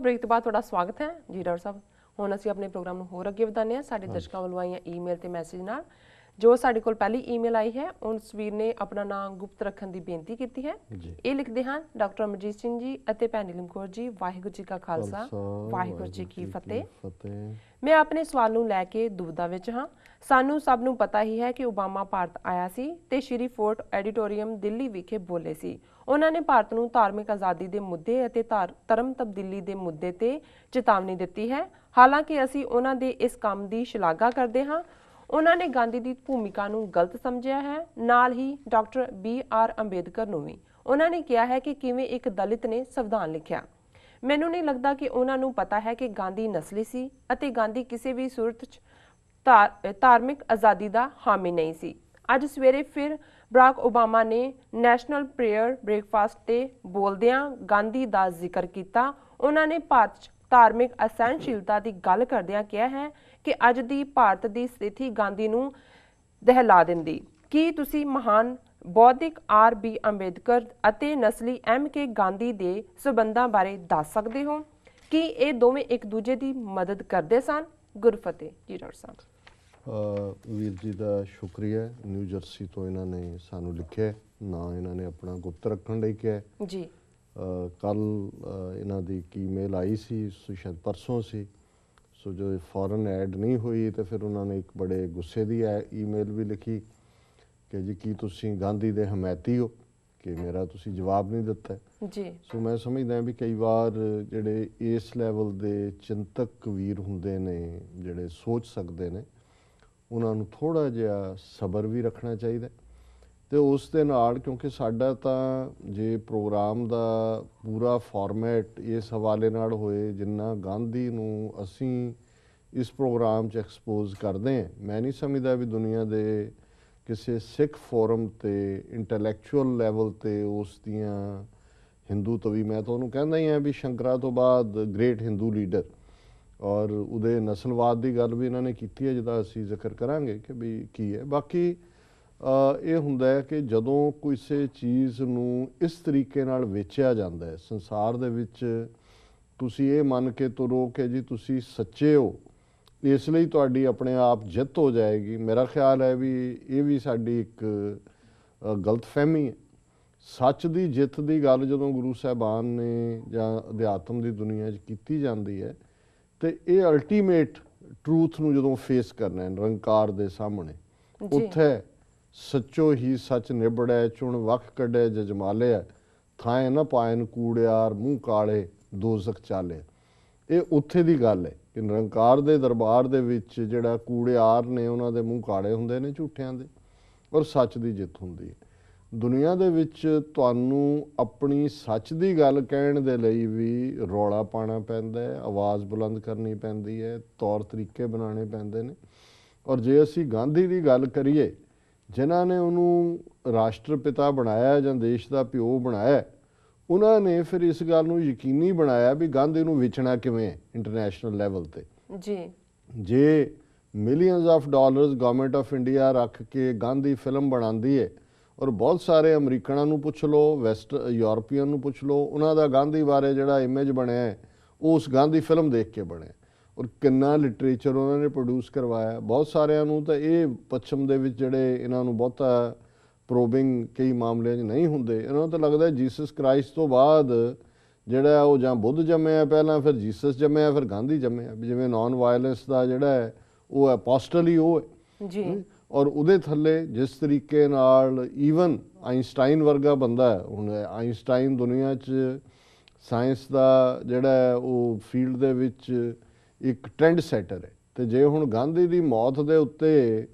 Break ਤੋਂ ਬਾਅਦ ਤੁਹਾਡਾ ਸਵਾਗਤ ਹੈ ਜੀ ਡਾਕਟਰ ਸਾਹਿਬ। ਹੁਣ ਅਸੀਂ ਆਪਣੇ ਪ੍ਰੋਗਰਾਮ ਨੂੰ ਹੋਰ ਅੱਗੇ ਵਧਾਉਂਦੇ ਹਾਂ। ਸਾਡੇ ਦਰਸ਼ਕਾਂ ਵੱਲੋਂ ਆਈਆਂ ਈਮੇਲ ਤੇ ਮੈਸੇਜ ਨਾਲ ਜੋ ਸਾਡੇ ਕੋਲ ਪਹਿਲੀ ਈਮੇਲ ਆਈ ਹੈ, ਉਸ ਵੀਰ ਨੇ ਆਪਣਾ ਨਾਮ ਗੁਪਤ ਰੱਖਣ ਦੀ ਬੇਨਤੀ ਕੀਤੀ ਹੈ। ਇਹ ਲਿਖਦੇ ਹਨ, ਡਾਕਟਰ ਅਮਰਜੀਤ ਸਿੰਘ ਜੀ ਅਤੇ ਭੈਣ ਨੀਲਮ ਕੌਰ ਜੀ, ਵਾਹਿਗੁਰੂ ਜੀ ਕਾ ਖਾਲਸਾ ਵਾਹਿਗੁਰੂ ਜੀ ਕੀ ਫਤਿਹ। ਮੈਂ ਆਪਣੇ ਸਵਾਲ ਨੂੰ ਲੈ ਕੇ ਦੁਬਿਧਾ ਵਿੱਚ ਹਾਂ। ਸਾਨੂੰ ਸਭ ਨੂੰ ਪਤਾ ਹੀ ਹੈ ਕਿ ਓਬਾਮਾ ਭਾਰਤ ਆਇਆ ਸੀ ਤੇ ਸ਼੍ਰੀ ਫੋਰਟ ਐਡੀਟੋਰੀਅਮ ਦਿੱਲੀ ਵਿਖੇ ਬੋਲੇ ਸੀ। ਉਹਨਾਂ ਨੇ ਭਾਰਤ ਨੂੰ ਧਾਰਮਿਕ ਆਜ਼ਾਦੀ ਦੇ ਮੁੱਦੇ ਅਤੇ ਧਰਮ ਤਬਦੀਲੀ ਦੇ ਮੁੱਦੇ ਤੇ ਚੇਤਾਵਨੀ ਦਿੱਤੀ ਹੈ। ਹਾਲਾਂਕਿ ਅਸੀਂ ਉਹਨਾਂ ਦੇ ਇਸ ਕੰਮ ਦੀ ਸ਼ਲਾਘਾ ਕਰਦੇ ਹਾਂ। ਉਹਨਾਂ ਨੇ ਗਾਂਧੀ ਦੀ ਭੂਮਿਕਾ ਨੂੰ ਗਲਤ ਸਮਝਿਆ ਹੈ, ਨਾਲ ਹੀ ਡਾਕਟਰ BR ਅੰਬੇਦਕਰ ਨੂੰ ਵੀ। ਉਹਨਾਂ ਨੇ ਕਿਹਾ ਹੈ ਕਿ ਕਿਵੇਂ ਇੱਕ ਦਲਿਤ ਨੇ ਸੰਵਿਧਾਨ ਲਿਖਿਆ। ਮੈਨੂੰ ਨਹੀਂ ਲੱਗਦਾ ਕਿ ਉਹਨਾਂ ਨੂੰ ਪਤਾ ਹੈ ਕਿ ਗਾਂਧੀ ਨਸਲੀ ਸੀ ਅਤੇ ਗਾਂਧੀ ਕਿਸੇ ਵੀ ਸੂਰਤ 'ਚ ਧਾਰਮਿਕ ਆਜ਼ਾਦੀ ਦਾ ਹਾਮੀ ਨਹੀਂ ਸੀ। ਅੱਜ ਸਵੇਰੇ ਫਿਰ ਬਰਾਕ ਓਬਾਮਾ ਨੇ ਨੈਸ਼ਨਲ ਪ੍ਰੇਅਰ ਬ੍ਰੇਕਫਾਸਟ ਤੇ ਬੋਲਦਿਆਂ ਗਾਂਧੀ ਦਾ ਜ਼ਿਕਰ ਕੀਤਾ। ਉਹਨਾਂ ਨੇ ਭਾਰਤ 'ਚ ਧਾਰਮਿਕ ਅਸਹਿਣਸ਼ੀਲਤਾ ਦੀ ਗੱਲ ਕਰਦਿਆਂ ਕਿਹਾ ਹੈ ਕਿ ਅੱਜ ਦੀ ਭਾਰਤ ਦੀ ਸਥਿਤੀ ਗਾਂਧੀ ਨੂੰ ਦਹਿਲਾ ਦਿੰਦੀ। ਕੀ ਤੁਸੀਂ ਮਹਾਨ ਬੌਧਿਕ RB ਅੰਬੇਦਕਰ ਅਤੇ ਨਸਲੀ MK ਗਾਂਧੀ ਦੇ ਸਬੰਧਾਂ ਬਾਰੇ ਦੱਸ ਸਕਦੇ ਹੋ? ਕੀ ਇਹ ਦੋਵੇਂ ਇੱਕ ਦੂਜੇ ਦੀ ਮਦਦ ਕਰਦੇ ਸਨ? ਗੁਰਫਤਿਹ ਜੀ ਡਾਕਟਰ ਸਾਹਿਬ। ਵੀਰ ਜੀ ਦਾ ਸ਼ੁਕਰੀਆ। ਨਿਊ ਜਰਸੀ ਤੋਂ ਇਹਨਾਂ ਨੇ ਸਾਨੂੰ ਲਿਖਿਆ, ਨਾ ਇਹਨਾਂ ਨੇ ਆਪਣਾ ਗੁਪਤ ਰੱਖਣ ਲਈ ਕਿਹਾ ਜੀ। ਕੱਲ ਇਹਨਾਂ ਦੀ ਇੱਕ ਈਮੇਲ ਆਈ ਸੀ, ਸ਼ਾਇਦ ਪਰਸੋਂ ਸੀ, ਸੋ ਜੋ ਫੌਰਨ ਐਡ ਨਹੀਂ ਹੋਈ ਤੇ ਫਿਰ ਉਹਨਾਂ ਨੇ ਇੱਕ ਬੜੇ ਗੁੱਸੇ ਦੀ ਈਮੇਲ ਵੀ ਲਿਖੀ ਕਿ ਜੀ ਕੀ ਤੁਸੀਂ ਗਾਂਧੀ ਦੇ ਹਮਾਇਤੀ ਹੋ, ਕਿ ਮੇਰਾ ਤੁਸੀਂ ਜਵਾਬ ਨਹੀਂ ਦਿੱਤਾ ਜੀ। ਸੋ ਮੈਂ ਸਮਝਦਾ ਵੀ ਕਈ ਵਾਰ ਜਿਹੜੇ ਇਸ ਲੈਵਲ ਦੇ ਚਿੰਤਕ ਵੀਰ ਹੁੰਦੇ ਨੇ, ਜਿਹੜੇ ਸੋਚ ਸਕਦੇ ਨੇ, ਉਹਨਾਂ ਨੂੰ ਥੋੜ੍ਹਾ ਜਿਹਾ ਸਬਰ ਵੀ ਰੱਖਣਾ ਚਾਹੀਦਾ। ਅਤੇ ਉਸ ਦੇ ਨਾਲ, ਕਿਉਂਕਿ ਸਾਡਾ ਤਾਂ ਜੇ ਪ੍ਰੋਗਰਾਮ ਦਾ ਪੂਰਾ ਫਾਰਮੈਟ ਇਸ ਹਵਾਲੇ ਨਾਲ ਹੋਏ ਜਿੰਨਾ ਗਾਂਧੀ ਨੂੰ ਅਸੀਂ ਇਸ ਪ੍ਰੋਗਰਾਮ 'ਚ ਐਕਸਪੋਜ਼ ਕਰਦੇ ਹਾਂ, ਮੈਂ ਨਹੀਂ ਸਮਝਦਾ ਵੀ ਦੁਨੀਆ ਦੇ ਕਿਸੇ ਸਿੱਖ ਫੋਰਮ 'ਤੇ ਇੰਟੈਲੈਕਚੁਅਲ ਲੈਵਲ 'ਤੇ ਉਸ ਦੀਆਂ ਹਿੰਦੂ ਤਵੀ, ਮੈਂ ਤਾਂ ਉਹਨੂੰ ਕਹਿੰਦਾ ਹੀ ਹਾਂ ਵੀ ਸ਼ੰਕਰਾ ਤੋਂ ਬਾਅਦ ਗ੍ਰੇਟ ਹਿੰਦੂ ਲੀਡਰ, ਔਰ ਉਹਦੇ ਨਸਲਵਾਦ ਦੀ ਗੱਲ ਵੀ ਇਹਨਾਂ ਨੇ ਕੀਤੀ ਹੈ, ਜਿਹਦਾ ਅਸੀਂ ਜ਼ਿਕਰ ਕਰਾਂਗੇ ਕਿ ਵੀ ਕੀ ਹੈ। ਬਾਕੀ ਇਹ ਹੁੰਦਾ ਹੈ ਕਿ ਜਦੋਂ ਕਿਸੇ ਚੀਜ਼ ਨੂੰ ਇਸ ਤਰੀਕੇ ਨਾਲ ਵੇਚਿਆ ਜਾਂਦਾ ਹੈ ਸੰਸਾਰ ਦੇ ਵਿੱਚ, ਤੁਸੀਂ ਇਹ ਮੰਨ ਕੇ ਤੁਰੋ ਕਿ ਜੀ ਤੁਸੀਂ ਸੱਚੇ ਹੋ, ਇਸ ਲਈ ਤੁਹਾਡੀ ਆਪਣੇ ਆਪ ਜਿੱਤ ਹੋ ਜਾਏਗੀ। ਮੇਰਾ ਖਿਆਲ ਹੈ ਵੀ ਇਹ ਵੀ ਸਾਡੀ ਇੱਕ ਗਲਤਫਹਿਮੀ ਹੈ। ਸੱਚ ਦੀ ਜਿੱਤ ਦੀ ਗੱਲ ਜਦੋਂ ਗੁਰੂ ਸਾਹਿਬਾਨ ਨੇ ਜਾਂ ਅਧਿਆਤਮ ਦੀ ਦੁਨੀਆ 'ਚ ਕੀਤੀ ਜਾਂਦੀ ਹੈ, ਅਤੇ ਇਹ ਅਲਟੀਮੇਟ ਟਰੂਥ ਨੂੰ ਜਦੋਂ ਫੇਸ ਕਰਨਾ ਹੈ ਨਿਰੰਕਾਰ ਦੇ ਸਾਹਮਣੇ, ਉੱਥੇ ਸੱਚੋ ਹੀ ਸੱਚ ਨਿਬੜੈ, ਚੁਣ ਵੱਖ ਕੱਢੈ ਜਜਮਾਲਿਆ, ਥਾਏ ਨਾ ਪਾਇਨ ਕੂੜਿਆਰ ਮੂੰਹ ਕਾਲੇ ਦੋਜ਼ਖ ਚਾਲੇ। ਇਹ ਉੱਥੇ ਦੀ ਗੱਲ ਹੈ ਕਿ ਨਿਰੰਕਾਰ ਦੇ ਦਰਬਾਰ ਦੇ ਵਿੱਚ ਜਿਹੜਾ ਕੂੜਿਆਰ ਨੇ ਉਹਨਾਂ ਦੇ ਮੂੰਹ ਕਾਲੇ ਹੁੰਦੇ ਨੇ ਝੂਠਿਆਂ ਦੇ, ਔਰ ਸੱਚ ਦੀ ਜਿੱਤ ਹੁੰਦੀ ਹੈ। ਦੁਨੀਆ ਦੇ ਵਿੱਚ ਤੁਹਾਨੂੰ ਆਪਣੀ ਸੱਚ ਦੀ ਗੱਲ ਕਹਿਣ ਦੇ ਲਈ ਵੀ ਰੌਲਾ ਪਾਉਣਾ ਪੈਂਦਾ ਹੈ, ਆਵਾਜ਼ ਬੁਲੰਦ ਕਰਨੀ ਪੈਂਦੀ ਹੈ, ਤੌਰ ਤਰੀਕੇ ਬਣਾਉਣੇ ਪੈਂਦੇ ਨੇ। ਔਰ ਜੇ ਅਸੀਂ ਗਾਂਧੀ ਦੀ ਗੱਲ ਕਰੀਏ, ਜਿਨ੍ਹਾਂ ਨੇ ਉਹਨੂੰ ਰਾਸ਼ਟਰਪਿਤਾ ਬਣਾਇਆ ਜਾਂ ਦੇਸ਼ ਦਾ ਪਿਓ ਬਣਾਇਆ, ਉਹਨਾਂ ਨੇ ਫਿਰ ਇਸ ਗੱਲ ਨੂੰ ਯਕੀਨੀ ਬਣਾਇਆ ਵੀ ਗਾਂਧੀ ਨੂੰ ਵੇਚਣਾ ਕਿਵੇਂ ਹੈ ਇੰਟਰਨੈਸ਼ਨਲ ਲੈਵਲ 'ਤੇ ਜੀ। ਜੇ millions of dollars government of India ਰੱਖ ਕੇ ਗਾਂਧੀ ਫਿਲਮ ਬਣਾਉਂਦੀ ਹੈ, ਔਰ ਬਹੁਤ ਸਾਰੇ ਅਮਰੀਕਨਾਂ ਨੂੰ ਪੁੱਛ ਲਓ, ਯੂਰਪੀਅਨ ਨੂੰ ਪੁੱਛ ਲਓ, ਉਹਨਾਂ ਦਾ ਗਾਂਧੀ ਬਾਰੇ ਜਿਹੜਾ ਇਮੇਜ ਬਣਿਆ ਹੈ ਉਹ ਉਸ ਗਾਂਧੀ ਫਿਲਮ ਦੇਖ ਕੇ ਬਣਿਆ। ਔਰ ਕਿੰਨਾ ਲਿਟਰੇਚਰ ਉਹਨਾਂ ਨੇ ਪ੍ਰੋਡਿਊਸ ਕਰਵਾਇਆ। ਬਹੁਤ ਸਾਰਿਆਂ ਨੂੰ ਤਾਂ ਇਹ ਪੱਛਮ ਦੇ ਵਿੱਚ ਜਿਹੜੇ ਇਹਨਾਂ ਨੂੰ ਬਹੁਤਾ ਪ੍ਰੋਬਿੰਗ ਕਈ ਮਾਮਲਿਆਂ 'ਚ ਨਹੀਂ ਹੁੰਦੇ, ਇਹਨਾਂ ਨੂੰ ਤਾਂ ਲੱਗਦਾ ਜੀਸਸ ਕ੍ਰਾਈਸਟ ਤੋਂ ਬਾਅਦ ਜਿਹੜਾ ਉਹ ਜਾਂ ਬੁੱਧ ਜੰਮਿਆ ਪਹਿਲਾਂ, ਫਿਰ ਜੀਸਸ ਜੰਮਿਆ, ਫਿਰ ਗਾਂਧੀ ਜੰਮਿਆ। ਜਿਵੇਂ ਨਾਨ ਵਾਇਲੈਂਸ ਦਾ ਜਿਹੜਾ ਹੈ ਉਹ ਅਪੋਸਟਲ ਹੀ ਉਹ ਹੈ ਜੀ। ਔਰ ਉਹਦੇ ਥੱਲੇ ਜਿਸ ਤਰੀਕੇ ਨਾਲ ਈਵਨ ਆਈਨਸਟਾਈਨ ਵਰਗਾ ਬੰਦਾ ਹੈ, ਹੁਣ ਆਈਨਸਟਾਈਨ ਦੁਨੀਆ 'ਚ ਸਾਇੰਸ ਦਾ ਜਿਹੜਾ ਹੈ ਉਹ ਫੀਲਡ ਦੇ ਵਿੱਚ ਇੱਕ ਟ੍ਰੈਂਡ ਸੈਟਰ ਹੈ। ਅਤੇ ਜੇ ਹੁਣ ਗਾਂਧੀ ਦੀ ਮੌਤ ਦੇ ਉੱਤੇ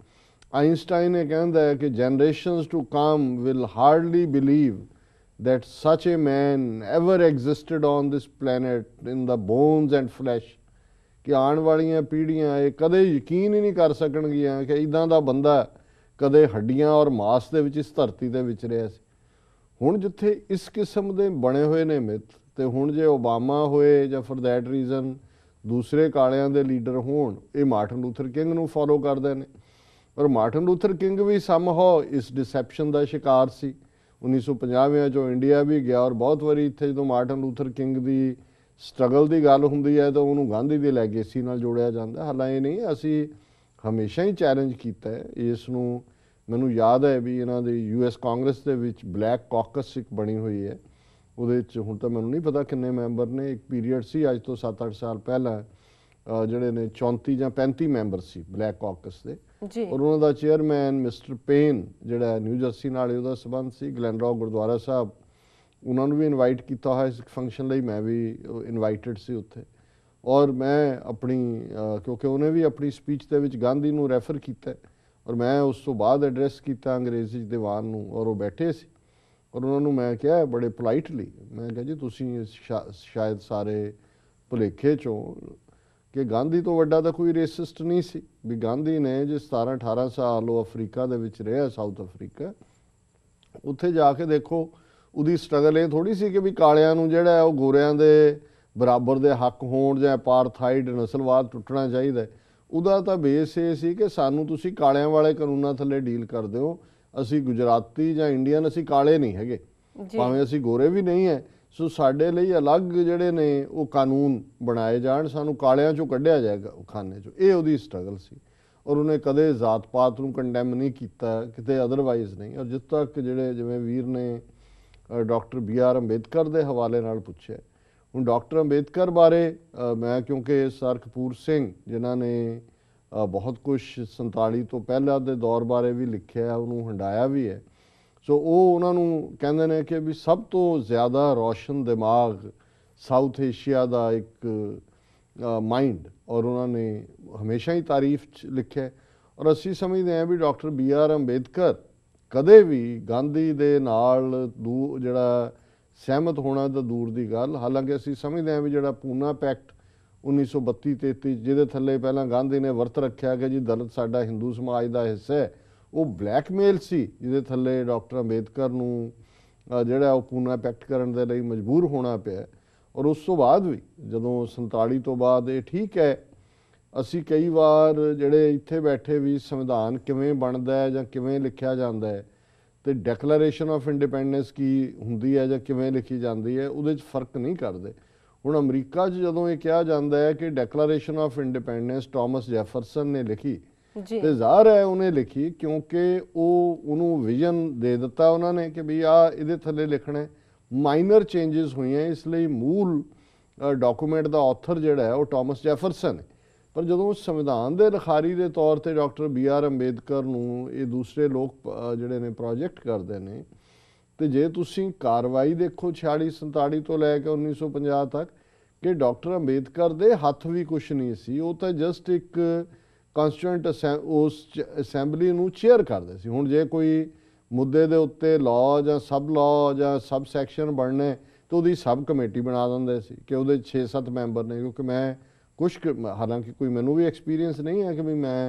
ਆਈਨਸਟਾਈਨ ਇਹ ਕਹਿੰਦਾ ਹੈ ਕਿ generations to come will hardly believe that such a man ever existed on this planet in the bones and flesh, ਕਿ ਆਉਣ ਵਾਲੀਆਂ ਪੀੜ੍ਹੀਆਂ ਇਹ ਕਦੇ ਯਕੀਨ ਹੀ ਨਹੀਂ ਕਰ ਸਕਣਗੀਆਂ ਕਿ ਇੱਦਾਂ ਦਾ ਬੰਦਾ ਕਦੇ ਹੱਡੀਆਂ ਔਰ ਮਾਸ ਦੇ ਵਿੱਚ ਇਸ ਧਰਤੀ ਦੇ ਵਿੱਚ ਰਿਹਾ ਸੀ। ਹੁਣ ਜਿੱਥੇ ਇਸ ਕਿਸਮ ਦੇ ਬਣੇ ਹੋਏ ਨੇ ਮਿੱਥ, ਅਤੇ ਹੁਣ ਜੇ ਓਬਾਮਾ ਹੋਏ ਜਾਂ ਫॉर दैट ਰੀਜ਼ਨ ਦੂਸਰੇ ਕਾਲਿਆਂ ਦੇ ਲੀਡਰ ਹੋਣ, ਇਹ ਮਾਰਟਨ ਲੂਥਰ ਕਿੰਗ ਨੂੰ ਫੋਲੋ ਕਰਦੇ ਨੇ। ਔਰ ਮਾਰਟਨ ਲੂਥਰ ਕਿੰਗ ਵੀ ਸਮਹਾਓ ਇਸ ਡਿਸੈਪਸ਼ਨ ਦਾ ਸ਼ਿਕਾਰ ਸੀ। 1950 'ਚੋਂ ਇੰਡੀਆ ਵੀ ਗਿਆ, ਔਰ ਬਹੁਤ ਵਾਰੀ ਇੱਥੇ ਜਦੋਂ ਮਾਰਟਨ ਲੂਥਰ ਕਿੰਗ ਦੀ ਸਟਰਗਲ ਦੀ ਗੱਲ ਹੁੰਦੀ ਹੈ ਤਾਂ ਉਹਨੂੰ ਗਾਂਧੀ ਦੀ ਲੈਗੇਸੀ ਨਾਲ ਜੋੜਿਆ ਜਾਂਦਾ। ਹਾਲਾਂਕਿ ਇਹ ਨਹੀਂ, ਅਸੀਂ ਹਮੇਸ਼ਾ ਹੀ ਚੈਲੰਜ ਕੀਤਾ ਹੈ ਇਸ ਨੂੰ। ਮੈਨੂੰ ਯਾਦ ਹੈ ਵੀ ਇਹਨਾਂ ਦੇ US ਕਾਂਗਰਸ ਦੇ ਵਿੱਚ ਬਲੈਕ ਕਾਕਸ ਇੱਕ ਬਣੀ ਹੋਈ ਹੈ, ਉਹਦੇ ਵਿੱਚ ਹੁਣ ਤਾਂ ਮੈਨੂੰ ਨਹੀਂ ਪਤਾ ਕਿੰਨੇ ਮੈਂਬਰ ਨੇ। ਇੱਕ ਪੀਰੀਅਡ ਸੀ ਅੱਜ ਤੋਂ 7-8 ਸਾਲ ਪਹਿਲਾਂ ਜਿਹੜੇ ਨੇ 34 ਜਾਂ 35 ਮੈਂਬਰ ਸੀ ਬਲੈਕ ਕਾਕਸ ਦੇ, ਜੀ। ਔਰ ਉਹਨਾਂ ਦਾ ਚੇਅਰਮੈਨ ਮਿਸਟਰ ਪੇਨ ਜਿਹੜਾ ਨਿਊ ਜਰਸੀ ਨਾਲ ਉਹਦਾ ਸੰਬੰਧ ਸੀ, ਗਲੈਨਰੌਕ ਗੁਰਦੁਆਰਾ ਸਾਹਿਬ, ਉਹਨਾਂ ਨੂੰ ਵੀ ਇਨਵਾਈਟ ਕੀਤਾ ਹੋਇਆ ਇਸ ਫੰਕਸ਼ਨ ਲਈ। ਮੈਂ ਵੀ ਇਨਵਾਈਟਡ ਸੀ ਉੱਥੇ, ਔਰ ਮੈਂ ਆਪਣੀ ਕਿਉਂਕਿ ਉਹਨੇ ਵੀ ਆਪਣੀ ਸਪੀਚ ਦੇ ਵਿੱਚ ਗਾਂਧੀ ਨੂੰ ਰੈਫਰ ਕੀਤਾ, ਔਰ ਮੈਂ ਉਸ ਤੋਂ ਬਾਅਦ ਐਡਰੈਸ ਕੀਤਾ ਅੰਗਰੇਜ਼ੀ ਦੀਵਾਨ ਨੂੰ, ਔਰ ਉਹ ਬੈਠੇ ਸੀ, ਔਰ ਉਹਨਾਂ ਨੂੰ ਮੈਂ ਕਿਹਾ ਬੜੇ ਪੋਲਾਈਟਲੀ, ਮੈਂ ਕਿਹਾ ਜੀ ਤੁਸੀਂ ਸ਼ਾਇਦ ਸਾਰੇ ਭੁਲੇਖੇ 'ਚੋਂ ਕਿ ਗਾਂਧੀ ਤੋਂ ਵੱਡਾ ਤਾਂ ਕੋਈ ਰੇਸਿਸਟ ਨਹੀਂ ਸੀ। ਵੀ ਗਾਂਧੀ ਨੇ ਜੇ 17-18 ਸਾਲ ਉਹ ਅਫਰੀਕਾ ਦੇ ਵਿੱਚ ਰਿਹਾ, ਸਾਊਥ ਅਫਰੀਕਾ, ਉੱਥੇ ਜਾ ਕੇ ਦੇਖੋ ਉਹਦੀ ਸਟਰਗਲ ਇਹ ਥੋੜ੍ਹੀ ਸੀ ਕਿ ਵੀ ਕਾਲਿਆਂ ਨੂੰ ਜਿਹੜਾ ਉਹ ਗੋਰਿਆਂ ਦੇ ਬਰਾਬਰ ਦੇ ਹੱਕ ਹੋਣ ਜਾਂ ਅਪਾਰਥਾਈਡ ਨਸਲਵਾਦ ਟੁੱਟਣਾ ਚਾਹੀਦਾ। ਉਹਦਾ ਤਾਂ ਬੇਸ ਇਹ ਸੀ ਕਿ ਸਾਨੂੰ ਤੁਸੀਂ ਕਾਲਿਆਂ ਵਾਲੇ ਕਾਨੂੰਨਾਂ ਥੱਲੇ ਡੀਲ ਕਰਦੇ ਹੋ, ਅਸੀਂ ਗੁਜਰਾਤੀ ਜਾਂ ਇੰਡੀਅਨ, ਅਸੀਂ ਕਾਲੇ ਨਹੀਂ ਹੈਗੇ, ਭਾਵੇਂ ਅਸੀਂ ਗੋਰੇ ਵੀ ਨਹੀਂ ਹੈ। ਸੋ ਸਾਡੇ ਲਈ ਅਲੱਗ ਜਿਹੜੇ ਨੇ ਉਹ ਕਾਨੂੰਨ ਬਣਾਏ ਜਾਣ, ਸਾਨੂੰ ਕਾਲਿਆਂ 'ਚੋਂ ਕੱਢਿਆ ਜਾਏਗਾ ਖਾਨੇ 'ਚੋਂ। ਇਹ ਉਹਦੀ ਸਟਰਗਲ ਸੀ, ਔਰ ਉਹਨੇ ਕਦੇ ਜ਼ਾਤ ਪਾਤ ਨੂੰ ਕੰਡੈਮ ਨਹੀਂ ਕੀਤਾ, ਕਿਤੇ ਅਦਰਵਾਈਜ਼ ਨਹੀਂ। ਔਰ ਜਿੱਥੇ ਤੱਕ ਜਿਹੜੇ ਜਿਵੇਂ ਵੀਰ ਨੇ ਡਾਕਟਰ BR ਅੰਬੇਦਕਰ ਦੇ ਹਵਾਲੇ ਨਾਲ ਪੁੱਛਿਆ, ਹੁਣ ਡਾਕਟਰ ਅੰਬੇਦਕਰ ਬਾਰੇ ਮੈਂ ਕਿਉਂਕਿ ਸਰ ਕਪੂਰ ਸਿੰਘ ਜਿਨ੍ਹਾਂ ਨੇ ਬਹੁਤ ਕੁਛ 47 ਤੋਂ ਪਹਿਲਾਂ ਦੇ ਦੌਰ ਬਾਰੇ ਵੀ ਲਿਖਿਆ, ਉਹਨੂੰ ਹੰਡਾਇਆ ਵੀ ਹੈ, ਸੋ ਉਹ ਉਹਨਾਂ ਨੂੰ ਕਹਿੰਦੇ ਨੇ ਕਿ ਵੀ ਸਭ ਤੋਂ ਜ਼ਿਆਦਾ ਰੌਸ਼ਨ ਦਿਮਾਗ ਸਾਊਥ ਏਸ਼ੀਆ ਦਾ ਇੱਕ ਮਾਈਂਡ, ਔਰ ਉਹਨਾਂ ਨੇ ਹਮੇਸ਼ਾ ਹੀ ਤਾਰੀਫ 'ਚ ਲਿਖਿਆ। ਔਰ ਅਸੀਂ ਸਮਝਦੇ ਹਾਂ ਵੀ ਡਾਕਟਰ BR ਅੰਬੇਦਕਰ ਕਦੇ ਵੀ ਗਾਂਧੀ ਦੇ ਨਾਲ ਜਿਹੜਾ ਸਹਿਮਤ ਹੋਣਾ ਤਾਂ ਦੂਰ ਦੀ ਗੱਲ। ਹਾਲਾਂਕਿ ਅਸੀਂ ਸਮਝਦੇ ਹਾਂ ਵੀ ਜਿਹੜਾ ਪੂਨਾ ਪੈਕਟ 1932-33 ਜਿਹਦੇ ਥੱਲੇ ਪਹਿਲਾਂ ਗਾਂਧੀ ਨੇ ਵਰਤ ਰੱਖਿਆ ਕਿ ਜੀ ਦਲਿਤ ਸਾਡਾ ਹਿੰਦੂ ਸਮਾਜ ਦਾ ਹਿੱਸਾ ਹੈ, ਉਹ ਬਲੈਕਮੇਲ ਸੀ ਜਿਹਦੇ ਥੱਲੇ ਡਾਕਟਰ ਅੰਬੇਦਕਰ ਨੂੰ ਜਿਹੜਾ ਉਹ ਪੂਨਾ ਪੈਕਟ ਕਰਨ ਦੇ ਲਈ ਮਜਬੂਰ ਹੋਣਾ ਪਿਆ। ਔਰ ਉਸ ਤੋਂ ਬਾਅਦ ਵੀ ਜਦੋਂ 47 ਤੋਂ ਬਾਅਦ ਇਹ ਠੀਕ ਹੈ, ਅਸੀਂ ਕਈ ਵਾਰ ਜਿਹੜੇ ਇੱਥੇ ਬੈਠੇ ਵੀ ਸੰਵਿਧਾਨ ਕਿਵੇਂ ਬਣਦਾ ਹੈ ਜਾਂ ਕਿਵੇਂ ਲਿਖਿਆ ਜਾਂਦਾ ਹੈ, ਤੇ ਡੈਕਲੇਰੇਸ਼ਨ ਆਫ ਇੰਡੀਪੈਂਡੈਂਸ ਕੀ ਹੁੰਦੀ ਹੈ ਜਾਂ ਕਿਵੇਂ ਲਿਖੀ ਜਾਂਦੀ ਹੈ, ਉਹਦੇ 'ਚ ਫਰਕ ਨਹੀਂ ਕਰਦੇ। ਹੁਣ ਅਮਰੀਕਾ 'ਚ ਜਦੋਂ ਇਹ ਕਿਹਾ ਜਾਂਦਾ ਹੈ ਕਿ declaration of independence Thomas Jefferson ਨੇ ਲਿਖੀ, ਤੇ ਜ਼ਾਹਰ ਹੈ ਉਹਨੇ ਲਿਖੀ ਕਿਉਂਕਿ ਉਹਨੂੰ ਵਿਜ਼ਨ ਦੇ ਦਿੱਤਾ ਉਹਨਾਂ ਨੇ ਕਿ ਵੀ ਆ ਇਹਦੇ ਥੱਲੇ ਲਿਖਣਾ। ਮਾਈਨਰ ਚੇਂਜਸ ਹੋਈਆਂ, ਇਸ ਲਈ ਮੂਲ ਡਾਕੂਮੈਂਟ ਦਾ ਆਥਰ ਜਿਹੜਾ ਹੈ ਉਹ ਟਾਮਸ ਜੈਫਰਸਨ ਹੈ। ਪਰ ਜਦੋਂ ਸੰਵਿਧਾਨ ਦੇ ਲਿਖਾਰੀ ਦੇ ਤੌਰ ਤੇ ਡਾਕਟਰ BR ਅੰਬੇਦਕਰ ਨੂੰ ਇਹ ਦੂਸਰੇ ਲੋਕ ਜਿਹੜੇ ਨੇ ਪ੍ਰੋਜੈਕਟ ਕਰਦੇ ਨੇ, ਤੇ ਜੇ ਤੁਸੀਂ ਕਾਰਵਾਈ ਦੇਖੋ 46-47 ਤੋਂ ਲੈ ਕੇ 1950 ਤੱਕ, ਕਿ ਡਾਕਟਰ ਅੰਬੇਦਕਰ ਦੇ ਹੱਥ ਵੀ ਕੁਛ ਨਹੀਂ ਸੀ, ਉਹ ਤਾਂ ਜਸਟ ਇੱਕ ਕਨਸਟੀਟਿਊਐਂਟ ਉਸ ਅਸੈਂਬਲੀ ਨੂੰ ਚੇਅਰ ਕਰਦੇ ਸੀ। ਹੁਣ ਜੇ ਕੋਈ ਮੁੱਦੇ ਦੇ ਉੱਤੇ ਲਾਅ ਜਾਂ ਸਬ ਲਾਅ ਜਾਂ ਸਬ ਸੈਕਸ਼ਨ ਬਣਨੇ ਤਾਂ ਉਹਦੀ ਸਬ ਕਮੇਟੀ ਬਣਾ ਦਿੰਦੇ ਸੀ ਕਿ ਉਹਦੇ 6-7 ਮੈਂਬਰ ਨੇ। ਕਿਉਂਕਿ ਮੈਂ ਕੁਛ ਹਾਲਾਂਕਿ ਕੋਈ ਮੈਨੂੰ ਵੀ ਐਕਸਪੀਰੀਅੰਸ ਨਹੀਂ ਹੈ ਕਿ ਵੀ ਮੈਂ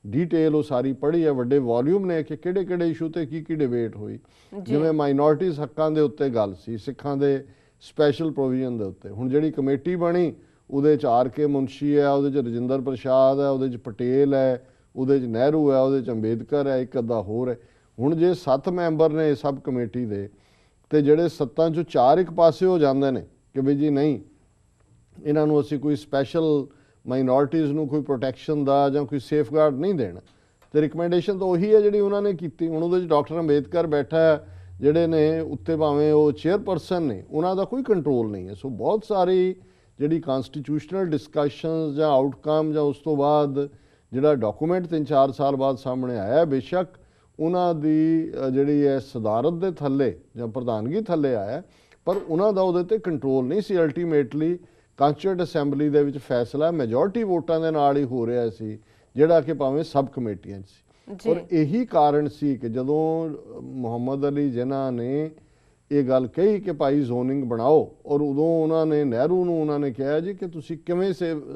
ਡੀਟੇਲ ਉਹ ਸਾਰੀ ਪੜ੍ਹੀ ਹੈ, ਵੱਡੇ ਵੋਲਿਊਮ ਨੇ ਕਿ ਕਿਹੜੇ ਇਸ਼ੂ ਤੇ ਕੀ ਡਿਬੇਟ ਹੋਈ। ਜਿਵੇਂ ਮਾਈਨੋਰਟੀਜ਼ ਹੱਕਾਂ ਦੇ ਉੱਤੇ ਗੱਲ ਸੀ, ਸਿੱਖਾਂ ਦੇ ਸਪੈਸ਼ਲ ਪ੍ਰੋਵੀਜ਼ਨ ਦੇ ਉੱਤੇ, ਹੁਣ ਜਿਹੜੀ ਕਮੇਟੀ ਬਣੀ ਉਹਦੇ 'ਚ RK ਮੁਨਸ਼ੀ ਹੈ, ਉਹਦੇ 'ਚ ਰਜਿੰਦਰ ਪ੍ਰਸਾਦ ਹੈ, ਉਹਦੇ 'ਚ ਪਟੇਲ ਹੈ, ਉਹਦੇ 'ਚ ਨਹਿਰੂ ਹੈ, ਉਹਦੇ 'ਚ ਅੰਬੇਦਕਰ ਹੈ, ਇੱਕ ਅੱਧਾ ਹੋਰ ਹੈ। ਹੁਣ ਜੇ 7 ਮੈਂਬਰ ਨੇ ਸਬ ਕਮੇਟੀ ਦੇ, ਤੇ ਜਿਹੜੇ 7 'ਚੋਂ 4 ਇੱਕ ਪਾਸੇ ਹੋ ਜਾਂਦੇ ਨੇ ਕਿ ਵੀ ਜੀ ਨਹੀਂ ਇਹਨਾਂ ਨੂੰ ਅਸੀਂ ਕੋਈ ਸਪੈਸ਼ਲ ਮਾਈਨੋਰਟੀਜ਼ ਨੂੰ ਕੋਈ ਪ੍ਰੋਟੈਕਸ਼ਨ ਦਾ ਜਾਂ ਕੋਈ ਸੇਫਗਾਰਡ ਨਹੀਂ ਦੇਣਾ, ਤੇ ਰਿਕਮੈਂਡੇਸ਼ਨ ਤਾਂ ਉਹੀ ਹੈ ਜਿਹੜੀ ਉਹਨਾਂ ਨੇ ਕੀਤੀ। ਹੁਣ ਉਹਦੇ 'ਚ ਡਾਕਟਰ ਅੰਬੇਦਕਰ ਬੈਠਾ, ਜਿਹੜੇ ਨੇ ਉੱਤੇ ਭਾਵੇਂ ਉਹ ਚੇਅਰਪਰਸਨ ਨੇ, ਉਹਨਾਂ ਦਾ ਕੋਈ ਕੰਟਰੋਲ ਨਹੀਂ ਹੈ। ਸੋ ਬਹੁਤ ਸਾਰੀ ਜਿਹੜੀ ਕਨਸਟੀਟਿਊਸ਼ਨਲ ਡਿਸਕਸ਼ਨਸ ਜਾਂ ਆਊਟਕਮ ਜਾਂ ਉਸ ਤੋਂ ਬਾਅਦ ਜਿਹੜਾ ਡਾਕੂਮੈਂਟ 3-4 ਸਾਲ ਬਾਅਦ ਸਾਹਮਣੇ ਆਇਆ, ਬੇਸ਼ੱਕ ਉਹਨਾਂ ਦੀ ਜਿਹੜੀ ਹੈ ਸਦਾਰਤ ਦੇ ਥੱਲੇ ਜਾਂ ਪ੍ਰਧਾਨਗੀ ਥੱਲੇ ਆਇਆ, ਪਰ ਉਹਨਾਂ ਦਾ ਉਹਦੇ ਤੇ ਕੰਟਰੋਲ ਨਹੀਂ ਸੀ। ਅਲਟੀਮੇਟਲੀ ਕਾਂਸਟੀਟਿਊਐਂਟ ਅਸੈਂਬਲੀ ਦੇ ਵਿੱਚ ਫੈਸਲਾ ਮੈਜੋਰਟੀ ਵੋਟਾਂ ਦੇ ਨਾਲ ਹੀ ਹੋ ਰਿਹਾ ਸੀ, ਜਿਹੜਾ ਕਿ ਭਾਵੇਂ ਸਬ ਕਮੇਟੀਆਂ 'ਚ ਸੀ। ਔਰ ਇਹੀ ਕਾਰਨ ਸੀ ਕਿ ਜਦੋਂ ਮੁਹੰਮਦ ਅਲੀ ਜਿਨ੍ਹਾਂ ਨੇ ਇਹ ਗੱਲ ਕਹੀ ਕਿ ਭਾਈ ਜ਼ੋਨਿੰਗ ਬਣਾਓ, ਔਰ ਉਦੋਂ ਉਹਨਾਂ ਨੇ ਨਹਿਰੂ ਨੂੰ ਉਹਨਾਂ ਨੇ ਕਿਹਾ ਜੀ ਕਿ ਤੁਸੀਂ ਕਿਵੇਂ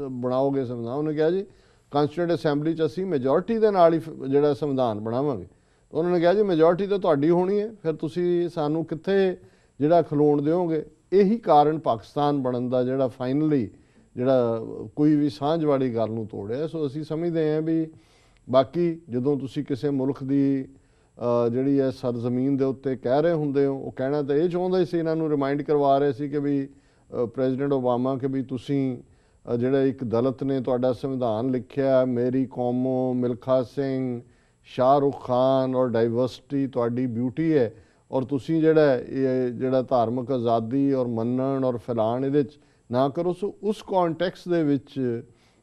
ਬਣਾਓਗੇ ਸੰਵਿਧਾਨ, ਉਹਨੇ ਕਿਹਾ ਜੀ ਕਾਂਸਟੀਟਿਊਐਂਟ ਅਸੈਂਬਲੀ 'ਚ ਅਸੀਂ ਮੈਜੋਰਟੀ ਦੇ ਨਾਲ ਹੀ ਜਿਹੜਾ ਸੰਵਿਧਾਨ ਬਣਾਵਾਂਗੇ। ਉਹਨਾਂ ਨੇ ਕਿਹਾ ਜੀ ਮੈਜੋਰਟੀ ਤਾਂ ਤੁਹਾਡੀ ਹੋਣੀ ਹੈ, ਫਿਰ ਤੁਸੀਂ ਸਾਨੂੰ ਕਿੱਥੇ ਜਿਹੜਾ ਖਲੋਣ ਦਿਓਗੇ। ਇਹੀ ਕਾਰਨ ਪਾਕਿਸਤਾਨ ਬਣਨ ਦਾ ਜਿਹੜਾ ਫਾਈਨਲੀ ਜਿਹੜਾ ਕੋਈ ਵੀ ਸਾਂਝ ਵਾਲੀ ਗੱਲ ਨੂੰ ਤੋੜਿਆ। ਸੋ ਅਸੀਂ ਸਮਝਦੇ ਹਾਂ ਵੀ ਬਾਕੀ ਜਦੋਂ ਤੁਸੀਂ ਕਿਸੇ ਮੁਲਕ ਦੀ ਜਿਹੜੀ ਹੈ ਸਰਜ਼ਮੀਨ ਦੇ ਉੱਤੇ ਕਹਿ ਰਹੇ ਹੁੰਦੇ ਹੋ, ਉਹ ਕਹਿਣਾ ਤਾਂ ਇਹ ਚਾਹੁੰਦੇ ਸੀ, ਇਹਨਾਂ ਨੂੰ ਰਿਮਾਈਂਡ ਕਰਵਾ ਰਹੇ ਸੀ ਕਿ ਵੀ ਪ੍ਰੈਜ਼ੀਡੈਂਟ ਓਬਾਮਾ ਕਿ ਵੀ ਤੁਸੀਂ ਜਿਹੜਾ ਇੱਕ ਦਲਿਤ ਨੇ ਤੁਹਾਡਾ ਸੰਵਿਧਾਨ ਲਿਖਿਆ, ਮੇਰੀ ਕੌਮੋ, ਮਿਲਖਾ ਸਿੰਘ, ਸ਼ਾਹਰੁਖ ਖਾਨ ਔਰ ਡਾਈਵਰਸਿਟੀ ਤੁਹਾਡੀ ਬਿਊਟੀ ਹੈ, ਔਰ ਤੁਸੀਂ ਇਹ ਜਿਹੜਾ ਧਾਰਮਿਕ ਆਜ਼ਾਦੀ ਔਰ ਮੰਨਣ ਔਰ ਫੈਲਾਣ ਇਹਦੇ 'ਚ ਨਾ ਕਰੋ। ਸੋ ਉਸ ਕੌਨਟੈਕਸਟ ਦੇ ਵਿੱਚ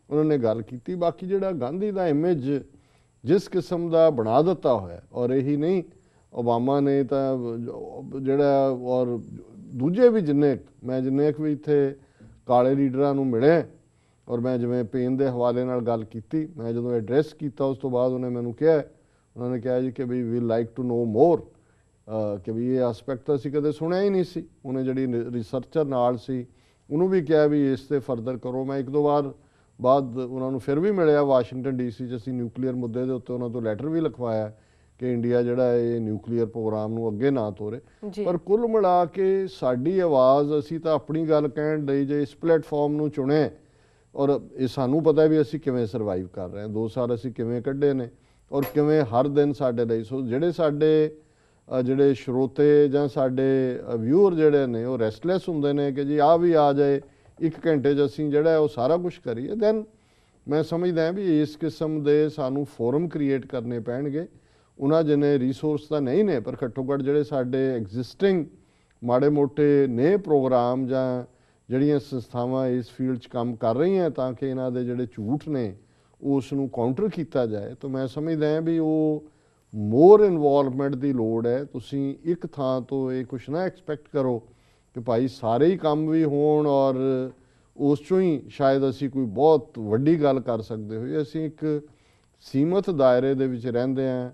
ਉਹਨਾਂ ਨੇ ਗੱਲ ਕੀਤੀ। ਬਾਕੀ ਜਿਹੜਾ ਗਾਂਧੀ ਦਾ ਇਮੇਜ ਜਿਸ ਕਿਸਮ ਦਾ ਬਣਾ ਦਿੱਤਾ ਹੋਇਆ, ਔਰ ਇਹੀ ਨਹੀਂ ਓਬਾਮਾ ਨੇ ਤਾਂ ਜਿਹੜਾ ਔਰ ਦੂਜੇ ਵੀ ਜਿੰਨੇ ਵੀ ਇੱਥੇ ਕਾਲੇ ਲੀਡਰਾਂ ਨੂੰ ਮਿਲੇ, ਔਰ ਮੈਂ ਜਿਵੇਂ ਪੇਨ ਦੇ ਹਵਾਲੇ ਨਾਲ ਗੱਲ ਕੀਤੀ, ਮੈਂ ਜਦੋਂ ਐਡਰੈਸ ਕੀਤਾ ਉਸ ਤੋਂ ਬਾਅਦ ਉਹਨਾਂ ਨੇ ਕਿਹਾ ਜੀ ਕਿ ਵੀ ਵੀ ਲਾਈਕ ਟੂ ਨੋ ਮੋਰ, ਕਿ ਵੀ ਇਹ ਐਸਪੈਕਟ ਅਸੀਂ ਕਦੇ ਸੁਣਿਆ ਹੀ ਨਹੀਂ ਸੀ। ਉਹਨੇ ਜਿਹੜੀ ਰਿਸਰਚਰ ਨਾਲ ਸੀ ਉਹਨੂੰ ਵੀ ਕਿਹਾ ਵੀ ਇਸ 'ਤੇ ਫਰਦਰ ਕਰੋ। ਮੈਂ ਇੱਕ ਦੋ ਵਾਰ ਬਾਅਦ ਉਹਨਾਂ ਨੂੰ ਫਿਰ ਵੀ ਮਿਲਿਆ ਵਾਸ਼ਿੰਗਟਨ DC 'ਚ। ਅਸੀਂ ਨਿਊਕਲੀਅਰ ਮੁੱਦੇ ਦੇ ਉੱਤੇ ਉਹਨਾਂ ਤੋਂ ਲੈਟਰ ਵੀ ਲਿਖਵਾਇਆ ਕਿ ਇੰਡੀਆ ਜਿਹੜਾ ਇਹ ਨਿਊਕਲੀਅਰ ਪ੍ਰੋਗਰਾਮ ਨੂੰ ਅੱਗੇ ਨਾ ਤੋਰੇ। ਪਰ ਕੁੱਲ ਮਿਲਾ ਕੇ ਸਾਡੀ ਆਵਾਜ਼, ਅਸੀਂ ਤਾਂ ਆਪਣੀ ਗੱਲ ਕਹਿਣ ਲਈ ਜੇ ਇਸ ਪਲੇਟਫਾਰਮ ਨੂੰ ਚੁਣਿਆ, ਔਰ ਇਹ ਸਾਨੂੰ ਪਤਾ ਵੀ ਅਸੀਂ ਕਿਵੇਂ ਸਰਵਾਈਵ ਕਰ ਰਹੇ ਹਾਂ, 2 ਸਾਲ ਅਸੀਂ ਕਿਵੇਂ ਕੱਢੇ ਨੇ, ਔਰ ਕਿਵੇਂ ਹਰ ਦਿਨ ਸਾਡੇ ਲਈ। ਸੋ ਜਿਹੜੇ ਸਾਡੇ ਜਿਹੜੇ ਸਰੋਤੇ ਜਾਂ ਸਾਡੇ ਵਿਊਅਰ ਜਿਹੜੇ ਨੇ ਉਹ ਰੈਸਟਲੈਸ ਹੁੰਦੇ ਨੇ ਕਿ ਜੀ ਆਹ ਵੀ ਆ ਜਾਏ 1 ਘੰਟੇ 'ਚ ਅਸੀਂ ਜਿਹੜਾ ਉਹ ਸਾਰਾ ਕੁਛ ਕਰੀਏ, ਦੈਨ ਮੈਂ ਸਮਝਦਾ ਵੀ ਇਸ ਕਿਸਮ ਦੇ ਸਾਨੂੰ ਫੋਰਮ ਕ੍ਰੀਏਟ ਕਰਨੇ ਪੈਣਗੇ। ਉਹਨਾਂ ਜਿੰਨੇ ਰਿਸੋਰਸ ਤਾਂ ਨਹੀਂ ਨੇ, ਪਰ ਘੱਟੋ ਘੱਟ ਜਿਹੜੇ ਸਾਡੇ ਐਗਜ਼ਿਸਟਿੰਗ ਮਾੜੇ ਮੋਟੇ ਨੇ ਪ੍ਰੋਗਰਾਮ ਜਾਂ ਜਿਹੜੀਆਂ ਸੰਸਥਾਵਾਂ ਇਸ ਫੀਲਡ 'ਚ ਕੰਮ ਕਰ ਰਹੀਆਂ ਤਾਂ ਕਿ ਇਹਨਾਂ ਦੇ ਜਿਹੜੇ ਝੂਠ ਨੇ ਉਸ ਨੂੰ ਕਾਊਂਟਰ ਕੀਤਾ ਜਾਏ। ਤਾਂ ਮੈਂ ਸਮਝਦਾ ਵੀ ਉਹ ਮੋਰ ਇਨਵੋਲਵਮੈਂਟ ਦੀ ਲੋੜ ਹੈ। ਤੁਸੀਂ ਇੱਕ ਥਾਂ ਤੋਂ ਇਹ ਕੁਛ ਨਾ ਐਕਸਪੈਕਟ ਕਰੋ ਕਿ ਭਾਈ ਸਾਰੇ ਹੀ ਕੰਮ ਵੀ ਹੋਣ ਔਰ ਉਸ 'ਚੋਂ ਹੀ ਸ਼ਾਇਦ ਅਸੀਂ ਕੋਈ ਬਹੁਤ ਵੱਡੀ ਗੱਲ ਕਰ ਸਕਦੇ ਹੋਈਏ। ਅਸੀਂ ਇੱਕ ਸੀਮਤ ਦਾਇਰੇ ਦੇ ਵਿੱਚ ਰਹਿੰਦੇ ਹਾਂ,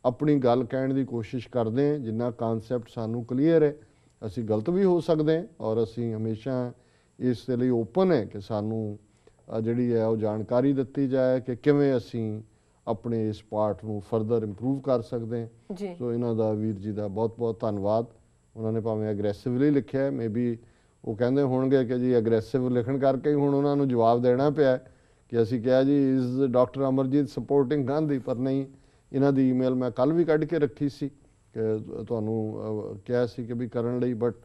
ਆਪਣੀ ਗੱਲ ਕਹਿਣ ਦੀ ਕੋਸ਼ਿਸ਼ ਕਰਦੇ ਹਾਂ। ਜਿੰਨਾ ਕਨਸੈਪਟ ਸਾਨੂੰ ਕਲੀਅਰ ਹੈ, ਅਸੀਂ ਗਲਤ ਵੀ ਹੋ ਸਕਦੇ ਹਾਂ, ਔਰ ਅਸੀਂ ਹਮੇਸ਼ਾ ਇਸ ਦੇ ਲਈ ਓਪਨ ਹੈ ਕਿ ਸਾਨੂੰ ਜਿਹੜੀ ਹੈ ਉਹ ਜਾਣਕਾਰੀ ਦਿੱਤੀ ਜਾਏ ਕਿ ਕਿਵੇਂ ਅਸੀਂ ਆਪਣੇ ਇਸ ਪਾਰਟ ਨੂੰ ਫਰਦਰ ਇੰਪਰੂਵ ਕਰ ਸਕਦੇ ਹਾਂ। ਸੋ ਇਹਨਾਂ ਦਾ ਵੀਰ ਜੀ ਦਾ ਬਹੁਤ ਬਹੁਤ ਧੰਨਵਾਦ। ਉਹਨਾਂ ਨੇ ਭਾਵੇਂ ਅਗਰੈਸਿਵਲੀ ਲਿਖਿਆ, ਮੇ ਬੀ ਉਹ ਕਹਿੰਦੇ ਹੋਣਗੇ ਕਿ ਜੀ ਅਗਰੈਸਿਵ ਲਿਖਣ ਕਰਕੇ ਹੀ ਹੁਣ ਉਹਨਾਂ ਨੂੰ ਜਵਾਬ ਦੇਣਾ ਪਿਆ ਕਿ ਅਸੀਂ ਕਿਹਾ ਜੀ is doctor Amarjit supporting Gandhi, ਪਰ ਨਹੀਂ, ਇਹਨਾਂ ਦੀ ਈਮੇਲ ਮੈਂ ਕੱਲ੍ਹ ਵੀ ਕੱਢ ਕੇ ਰੱਖੀ ਸੀ ਕਿ ਤੁਹਾਨੂੰ ਕਿਹਾ ਸੀ ਕਿ ਵੀ ਕਰਨ ਲਈ, ਬਟ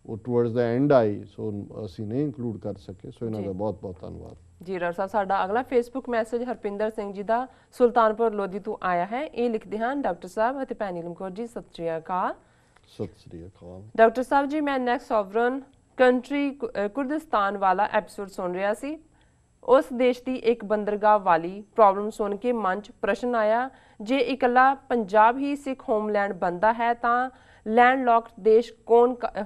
ਉਹ ਟੁਵਰਡਸ ਦਾ ਐਂਡ ਆਈ, ਸੋ ਅਸੀਂ ਨਹੀਂ ਇਨਕਲੂਡ ਕਰ ਸਕੇ। ਸੋ ਇਹਨਾਂ ਦਾ ਬਹੁਤ ਬਹੁਤ ਧੰਨਵਾਦ ਜੀ। ਡਾਕਟਰ ਸਾਹਿਬ, ਸਾਡਾ ਅਗਲਾ ਫੇਸਬੁੱਕ ਮੈਸੇਜ ਹਰਪਿੰਦਰ ਸਿੰਘ ਜੀ ਦਾ ਸੁਲਤਾਨਪੁਰ ਲੋਧੀ ਤੋਂ ਆਇਆ ਹੈ। ਇਹ ਲਿਖਦੇ ਹਨ, ਡਾਕਟਰ ਸਾਹਿਬ ਅਤੇ ਭੈਣ ਨੀਲਮ ਕੌਰ ਜੀ, ਸਤਿ ਸ਼੍ਰੀ ਅਕਾਲ। ਸਤਿ ਸ਼੍ਰੀ ਅਕਾਲ ਡਾਕਟਰ ਸਾਹਿਬ ਜੀ, ਮੈਂ ਨੈਕਸਟ ਸੋਵਰਨ ਕੰਟਰੀ ਕੁਰਦਿਸਤਾਨ ਵਾਲਾ ਐਪੀਸੋਡ ਸੁਣ ਰਿਹਾ ਸੀ। ਉਸ ਦੇਸ਼ ਦੀ ਇੱਕ ਬੰਦਰਗਾਹ ਵਾਲੀ ਪ੍ਰੋਬਲਮ ਸੁਣ ਕੇ ਮਨ 'ਚ ਪ੍ਰਸ਼ਨ ਆਇਆ, ਜੇ ਇਕੱਲਾ ਪੰਜਾਬ ਹੀ ਸਿੱਖ ਹੋਮਲੈਂਡ ਬਣਦਾ ਹੈ ਤਾਂ ਲੈਂਡਲੌਕਡ ਦੇਸ਼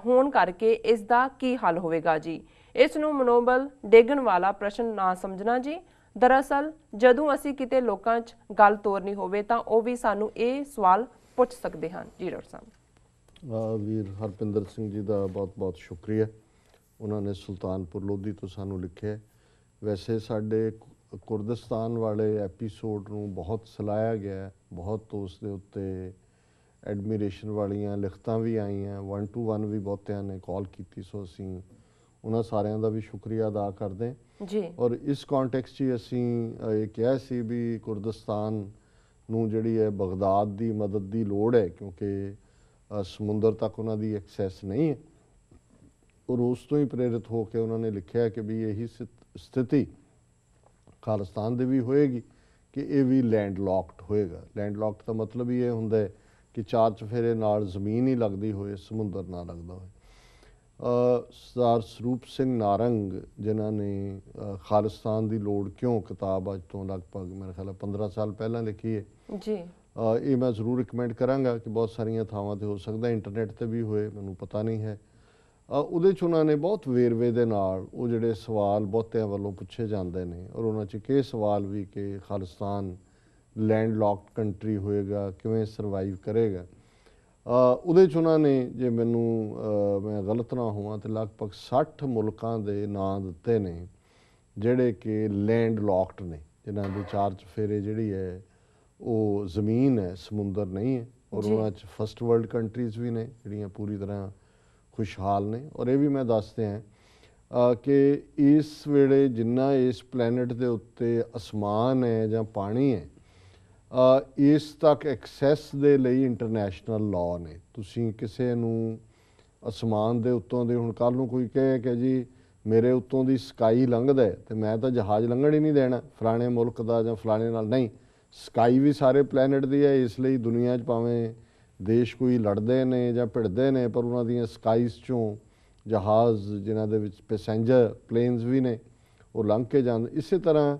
ਹੋਣ ਕਰਕੇ ਇਸ ਦਾ ਕੀ ਹੱਲ ਹੋਵੇਗਾ ਜੀ? ਇਸ ਨੂੰ ਮਨੋਬਲ ਡੇਗਣ ਵਾਲਾ ਪ੍ਰਸ਼ਨ ਨਾ ਸਮਝਣਾ ਜੀ। ਦਰਅਸਲ ਜਦੋਂ ਅਸੀਂ ਕਿਤੇ ਲੋਕਾਂ 'ਚ ਗੱਲ ਤੋਰਨੀ ਹੋਵੇ ਤਾਂ ਉਹ ਵੀ ਸਾਨੂੰ ਇਹ ਸਵਾਲ ਪੁੱਛ ਸਕਦੇ ਹਨ ਜੀ। ਡਾਕਟਰ ਸਾਹਿਬ, ਵੀਰ ਹਰਪਿੰਦਰ ਸਿੰਘ ਜੀ ਦਾ ਬਹੁਤ ਬਹੁਤ ਸ਼ੁਕਰੀਆ। ਉਹਨਾਂ ਨੇ ਸੁਲਤਾਨਪੁਰ ਲੋਧੀ ਤੋਂ ਸਾਨੂੰ ਲਿਖਿਆ। ਵੈਸੇ ਸਾਡੇ ਕੁਰਦਿਸਤਾਨ ਵਾਲੇ ਐਪੀਸੋਡ ਨੂੰ ਬਹੁਤ ਸਲਾਹਿਆ ਗਿਆ, ਬਹੁਤ ਉਸ ਦੇ ਉੱਤੇ ਐਡਮੀਰੇਸ਼ਨ ਵਾਲੀਆਂ ਲਿਖਤਾਂ ਵੀ ਆਈਆਂ, 1 to 1 ਵੀ ਬਹੁਤਿਆਂ ਨੇ ਕਾਲ ਕੀਤੀ। ਸੋ ਅਸੀਂ ਉਹਨਾਂ ਸਾਰਿਆਂ ਦਾ ਵੀ ਸ਼ੁਕਰੀਆ ਅਦਾ ਕਰਦੇ ਜੀ। ਔਰ ਇਸ ਕੌਨਟੈਕਸਟ 'ਚ ਅਸੀਂ ਇਹ ਕਿਹਾ ਸੀ ਵੀ ਕੁਰਦਿਸਤਾਨ ਨੂੰ ਜਿਹੜੀ ਹੈ ਬਗਦਾਦ ਦੀ ਮਦਦ ਦੀ ਲੋੜ ਹੈ, ਕਿਉਂਕਿ ਸਮੁੰਦਰ ਤੱਕ ਉਹਨਾਂ ਦੀ ਐਕਸੈਸ ਨਹੀਂ ਹੈ। ਔਰ ਉਸ ਤੋਂ ਹੀ ਪ੍ਰੇਰਿਤ ਹੋ ਕੇ ਉਹਨਾਂ ਨੇ ਲਿਖਿਆ ਕਿ ਵੀ ਇਹੀ ਸਥਿਤੀ ਖਾਲਿਸਤਾਨ ਦੇ ਵੀ ਹੋਏਗੀ ਕਿ ਇਹ ਵੀ ਲੈਂਡ ਲੌਕਡ ਹੋਏਗਾ। ਲੈਂਡ ਲੌਕਡ ਦਾ ਮਤਲਬ ਹੀ ਇਹ ਹੁੰਦਾ ਹੈ ਕਿ 4 ਚੁਫੇਰੇ ਨਾਲ ਜ਼ਮੀਨ ਹੀ ਲੱਗਦੀ ਹੋਏ, ਸਮੁੰਦਰ ਨਾ ਲੱਗਦਾ ਹੋਏ। ਸਰਦਾਰ ਸਰੂਪ ਸਿੰਘ ਨਾਰੰਗ, ਜਿਨ੍ਹਾਂ ਨੇ ਖਾਲਿਸਤਾਨ ਦੀ ਲੋੜ ਕਿਉਂ ਕਿਤਾਬ ਅੱਜ ਤੋਂ ਲਗਭਗ ਮੇਰੇ ਖਿਆਲ 15 ਸਾਲ ਪਹਿਲਾਂ ਲਿਖੀ ਹੈ ਜੀ, ਇਹ ਮੈਂ ਜ਼ਰੂਰ ਰਿਕਮੈਂਡ ਕਰਾਂਗਾ ਕਿ ਬਹੁਤ ਸਾਰੀਆਂ ਥਾਵਾਂ 'ਤੇ ਹੋ ਸਕਦਾ ਇੰਟਰਨੈਟ 'ਤੇ ਵੀ ਹੋਏ, ਮੈਨੂੰ ਪਤਾ ਨਹੀਂ ਹੈ। ਉਹਦੇ 'ਚ ਉਹਨਾਂ ਨੇ ਬਹੁਤ ਵੇਰਵੇ ਦੇ ਨਾਲ ਉਹ ਜਿਹੜੇ ਸਵਾਲ ਬਹੁਤਿਆਂ ਵੱਲੋਂ ਪੁੱਛੇ ਜਾਂਦੇ ਨੇ, ਔਰ ਉਹਨਾਂ 'ਚ ਇਹ ਸਵਾਲ ਵੀ ਕਿ ਖਾਲਿਸਤਾਨ ਲੈਂਡ ਲੌਕਡ ਕੰਟਰੀ ਹੋਏਗਾ, ਕਿਵੇਂ ਸਰਵਾਈਵ ਕਰੇਗਾ। ਉਹਦੇ 'ਚ ਉਹਨਾਂ ਨੇ, ਜੇ ਮੈਂ ਗਲਤ ਨਾ ਹੋਵਾਂ, ਤਾਂ ਲਗਭਗ 60 ਮੁਲਕਾਂ ਦੇ ਨਾਂ ਦਿੱਤੇ ਨੇ ਜਿਹੜੇ ਕਿ ਲੈਂਡ ਲੌਕਡ ਨੇ, ਜਿਨ੍ਹਾਂ ਦੇ 4 ਚੁਫੇਰੇ ਜਿਹੜੀ ਹੈ ਉਹ ਜ਼ਮੀਨ ਹੈ, ਸਮੁੰਦਰ ਨਹੀਂ ਹੈ। ਔਰ ਉਹਨਾਂ 'ਚ ਫਸਟ ਵਰਲਡ ਕੰਟਰੀਜ਼ ਵੀ ਨੇ ਜਿਹੜੀਆਂ ਪੂਰੀ ਤਰ੍ਹਾਂ ਖੁਸ਼ਹਾਲ ਨੇ। ਔਰ ਇਹ ਵੀ ਮੈਂ ਦੱਸਦੇ ਹਾਂ ਕਿ ਇਸ ਵੇਲੇ ਜਿੰਨਾ ਇਸ ਪਲੈਨਟ ਦੇ ਉੱਤੇ ਅਸਮਾਨ ਹੈ ਜਾਂ ਪਾਣੀ ਹੈ, ਇਸ ਤੱਕ ਐਕਸੈਸ ਦੇ ਲਈ ਇੰਟਰਨੈਸ਼ਨਲ ਲਾਅ ਨੇ। ਤੁਸੀਂ ਕਿਸੇ ਨੂੰ ਅਸਮਾਨ ਦੇ ਉੱਤੋਂ ਦੀ ਹੁਣ ਕੱਲ ਨੂੰ ਕੋਈ ਕਹੇ ਕਿ ਜੀ ਮੇਰੇ ਉੱਤੋਂ ਦੀ ਸਕਾਈ ਲੰਘਦਾ ਹੈ ਤੇ ਮੈਂ ਤਾਂ ਜਹਾਜ਼ ਲੰਘਣ ਹੀ ਨਹੀਂ ਦੇਣਾ ਫਲਾਣੇ ਮੁਲਕ ਦਾ ਜਾਂ ਫਲਾਣੇ ਨਾਲ, ਨਹੀਂ, ਸਕਾਈ ਵੀ ਸਾਰੇ ਪਲੈਨਟ ਦੀ ਹੈ। ਇਸ ਲਈ ਦੁਨੀਆ 'ਚ ਭਾਵੇਂ ਦੇਸ਼ ਕੋਈ ਲੜਦੇ ਨੇ ਜਾਂ ਭਿੜਦੇ ਨੇ, ਪਰ ਉਹਨਾਂ ਦੀਆਂ ਸਕਾਈਜ਼ 'ਚੋਂ ਜਹਾਜ਼ ਜਿਨ੍ਹਾਂ ਦੇ ਵਿੱਚ ਪੈਸੇਂਜਰ ਪਲੇਨਸ ਵੀ ਨੇ ਉਹ ਲੰਘ ਕੇ ਜਾਂਦੇ। ਇਸੇ ਤਰ੍ਹਾਂ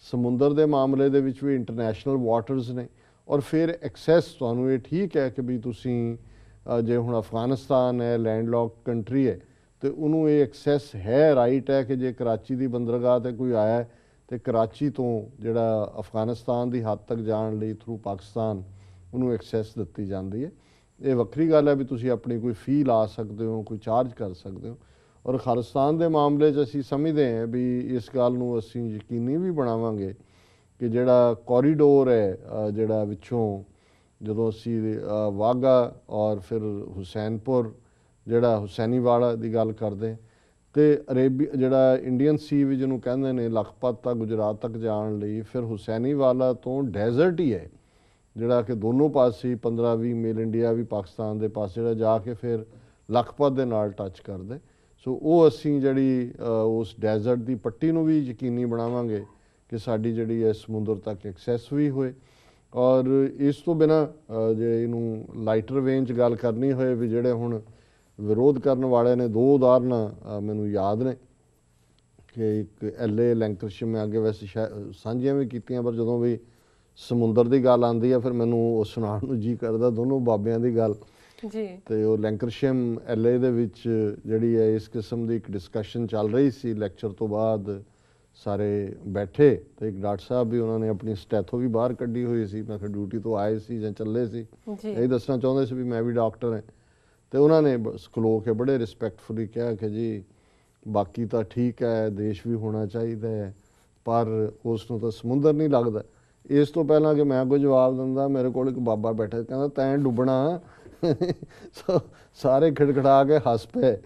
ਸਮੁੰਦਰ ਦੇ ਮਾਮਲੇ ਦੇ ਵਿੱਚ ਵੀ ਇੰਟਰਨੈਸ਼ਨਲ ਵਾਟਰਸ ਨੇ। ਔਰ ਫਿਰ ਐਕਸੈਸ ਤੁਹਾਨੂੰ ਇਹ ਠੀਕ ਹੈ ਕਿ ਵੀ ਤੁਸੀਂ ਜੇ ਹੁਣ ਅਫਗਾਨਿਸਤਾਨ ਹੈ ਲੈਂਡਲੌਕ ਕੰਟਰੀ ਹੈ ਤੇ ਉਹਨੂੰ ਇਹ ਐਕਸੈਸ ਹੈ, ਰਾਈਟ ਹੈ ਕਿ ਜੇ ਕਰਾਚੀ ਦੀ ਬੰਦਰਗਾਹ ਤੇ ਕੋਈ ਆਇਆ ਤੇ ਕਰਾਚੀ ਤੋਂ ਜਿਹੜਾ ਅਫਗਾਨਿਸਤਾਨ ਦੀ ਹੱਦ ਤੱਕ ਜਾਣ ਲਈ ਥਰੂ ਪਾਕਿਸਤਾਨ ਉਹਨੂੰ ਐਕਸੈਸ ਦਿੱਤੀ ਜਾਂਦੀ ਹੈ। ਇਹ ਵੱਖਰੀ ਗੱਲ ਹੈ ਵੀ ਤੁਸੀਂ ਆਪਣੀ ਕੋਈ ਫੀ ਲਾ ਸਕਦੇ ਹੋ, ਕੋਈ ਚਾਰਜ ਕਰ ਸਕਦੇ ਹੋ। ਔਰ ਖਾਲਿਸਤਾਨ ਦੇ ਮਾਮਲੇ 'ਚ ਅਸੀਂ ਸਮਝਦੇ ਹਾਂ ਵੀ ਇਸ ਗੱਲ ਨੂੰ ਅਸੀਂ ਯਕੀਨੀ ਵੀ ਬਣਾਵਾਂਗੇ ਕਿ ਜਿਹੜਾ ਕੋਰੀਡੋਰ ਹੈ ਜਿਹੜਾ ਵਿੱਚੋਂ ਜਦੋਂ ਅਸੀਂ ਵਾਹਗਾ ਔਰ ਫਿਰ ਹੁਸੈਨਪੁਰ ਜਿਹੜਾ ਹੁਸੈਨੀਵਾਲਾ ਦੀ ਗੱਲ ਕਰਦੇ ਤੇ ਜਿਹੜਾ ਇੰਡੀਅਨ ਸੀ ਵੀ ਜਿਹਨੂੰ ਕਹਿੰਦੇ ਨੇ ਲਖਪਤ ਤੱਕ ਗੁਜਰਾਤ ਤੱਕ ਜਾਣ ਲਈ, ਫਿਰ ਹੁਸੈਨੀਵਾਲਾ ਤੋਂ ਡੈਜ਼ਰਟ ਹੀ ਹੈ ਜਿਹੜਾ ਕਿ ਦੋਨੋਂ ਪਾਸੇ 15-20 ਮੀਲ ਇੰਡੀਆ ਵੀ ਪਾਕਿਸਤਾਨ ਦੇ ਪਾਸੇ ਜਿਹੜਾ ਜਾ ਕੇ ਫਿਰ ਲਖਪਤ ਦੇ ਨਾਲ ਟੱਚ ਕਰਦੇ। ਸੋ ਉਹ ਅਸੀਂ ਜਿਹੜੀ ਉਸ ਡੈਜ਼ਰਟ ਦੀ ਪੱਟੀ ਨੂੰ ਵੀ ਯਕੀਨੀ ਬਣਾਵਾਂਗੇ ਕਿ ਸਾਡੀ ਜਿਹੜੀ ਹੈ ਸਮੁੰਦਰ ਤੱਕ ਐਕਸੈਸ ਵੀ ਹੋਏ। ਔਰ ਇਸ ਤੋਂ ਬਿਨਾਂ ਜੇ ਇਹਨੂੰ ਲਾਈਟਰ ਵੇਨ 'ਚ ਗੱਲ ਕਰਨੀ ਹੋਏ ਵੀ ਜਿਹੜੇ ਹੁਣ ਵਿਰੋਧ ਕਰਨ ਵਾਲੇ ਨੇ, ਦੋ ਉਦਾਹਰਨਾਂ ਮੈਨੂੰ ਯਾਦ ਨੇ ਕਿ ਇੱਕ LA ਲੈਂਕਰਸ਼ਿਪ ਮੈਂ ਅੱਗੇ ਵੈਸੇ ਸਾਂਝੀਆਂ ਵੀ ਕੀਤੀਆਂ, ਪਰ ਜਦੋਂ ਵੀ ਸਮੁੰਦਰ ਦੀ ਗੱਲ ਆਉਂਦੀ ਹੈ ਫਿਰ ਮੈਨੂੰ ਉਹ ਸੁਣਾਉਣ ਨੂੰ ਜੀ ਕਰਦਾ ਦੋਨੋਂ ਬਾਬਿਆਂ ਦੀ ਗੱਲ ਜੀ। ਤੇ ਉਹ ਲੈਂਕਰਸ਼ਿਮ LA ਦੇ ਵਿੱਚ ਜਿਹੜੀ ਹੈ ਇਸ ਕਿਸਮ ਦੀ ਇੱਕ ਡਿਸਕਸ਼ਨ ਚੱਲ ਰਹੀ ਸੀ। ਲੈਕਚਰ ਤੋਂ ਬਾਅਦ ਸਾਰੇ ਬੈਠੇ ਤੇ ਇੱਕ ਡਾਕਟਰ ਸਾਹਿਬ ਵੀ ਉਹਨਾਂ ਨੇ ਆਪਣੀ ਸਟੈਥੋ ਵੀ ਬਾਹਰ ਕੱਢੀ ਹੋਈ ਸੀ। ਮੈਂ ਕਿਹਾ ਡਿਊਟੀ ਤੋਂ ਆਏ ਸੀ ਜਾਂ ਚੱਲੇ ਸੀ, ਇਹ ਦੱਸਣਾ ਚਾਹੁੰਦੇ ਸੀ ਵੀ ਮੈਂ ਵੀ ਡਾਕਟਰ ਹਾਂ। ਤੇ ਉਹਨਾਂ ਨੇ ਖਲੋ ਕੇ ਬੜੇ ਰਿਸਪੈਕਟਫੁਲੀ ਕਿਹਾ ਕਿ ਜੀ ਬਾਕੀ ਤਾਂ ਠੀਕ ਹੈ, ਦੇਸ਼ ਵੀ ਹੋਣਾ ਚਾਹੀਦਾ ਹੈ, ਪਰ ਉਸ ਨੂੰ ਤਾਂ ਸਮੁੰਦਰ ਨਹੀਂ ਲੱਗਦਾ। ਇਸ ਤੋਂ ਪਹਿਲਾਂ ਕਿ ਮੈਂ ਕੋਈ ਜਵਾਬ ਦਿੰਦਾ ਮੇਰੇ ਕੋਲ ਇੱਕ ਬਾਬਾ ਬੈਠਾ ਕਹਿੰਦਾ ਤੈਂ ਡੁੱਬਣਾ ਸਾਰੇ ਖਿੜਖਿੜਾ ਕੇ ਹੱਸ ਪਏ।